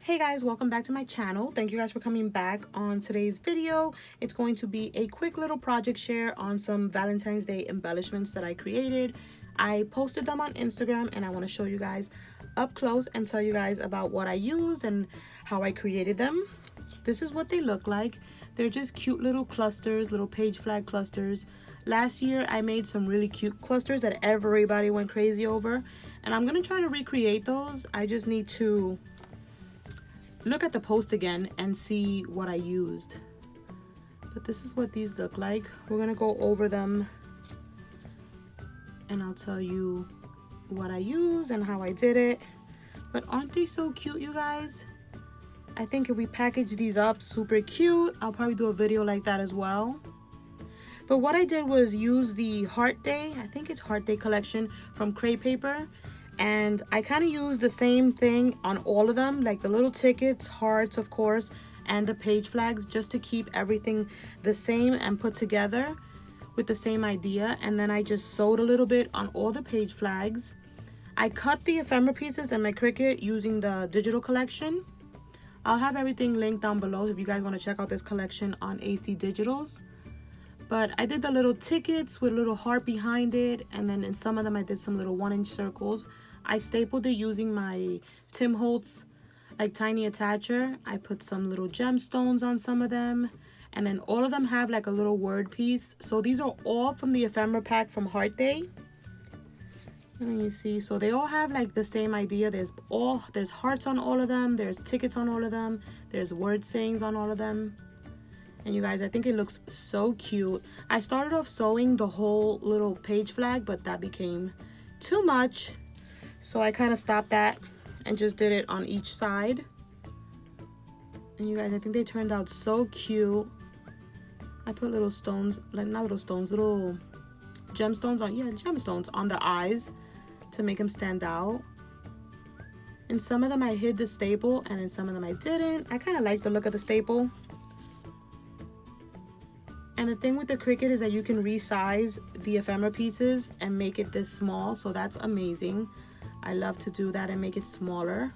Hey guys, welcome back to my channel. Thank you guys for coming back on today's video. It's going to be a quick little project share on some Valentine's Day embellishments that I created. I posted them on Instagram and I want to show you guys up close and tell you guys about what I used and how I created them. This is what they look like. They're just cute little clusters, little page flag clusters. Last year I made some really cute clusters that everybody went crazy over, and I'm gonna try to recreate those. I just need to look at the post again and see what I used. But this is what these look like. We're gonna go over them and I'll tell you what I used and how I did it. But aren't they so cute, you guys? I think if we package these up super cute, I'll probably do a video like that as well. But what I did was use the Heart Day, I think it's Heart Day collection from Crepe Paper. And I kind of used the same thing on all of them, like the little tickets, hearts of course, and the page flags, just to keep everything the same and put together with the same idea. And then I just sewed a little bit on all the page flags. I cut the ephemera pieces in my Cricut using the digital collection. I'll have everything linked down below if you guys want to check out this collection on AC Digitals. But I did the little tickets with a little heart behind it, and then in some of them I did some little 1-inch circles. I stapled it using my Tim Holtz like tiny attacher. I put some little gemstones on some of them, and then all of them have like a little word piece. So these are all from the ephemera pack from Heart Day. And you see, so they all have like the same idea. There's hearts on all of them, there's tickets on all of them, there's word sayings on all of them. And you guys, I think it looks so cute. I started off sewing the whole little page flag, but that became too much. So I kind of stopped that and just did it on each side. And you guys, I think they turned out so cute. I put little stones, like not little stones, little gemstones on, yeah, gemstones on the eyes to make them stand out. In some of them I hid the staple, and in some of them I didn't. I kind of like the look of the staple. And the thing with the Cricut is that you can resize the ephemera pieces and make it this small, so that's amazing. I love to do that and make it smaller.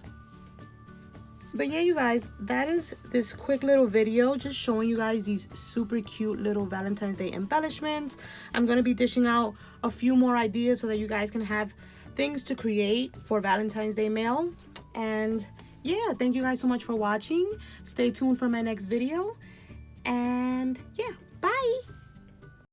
But yeah, you guys, that is this quick little video just showing you guys these super cute little Valentine's Day embellishments. I'm going to be dishing out a few more ideas so that you guys can have things to create for Valentine's Day mail. And yeah, thank you guys so much for watching. Stay tuned for my next video. And yeah, bye.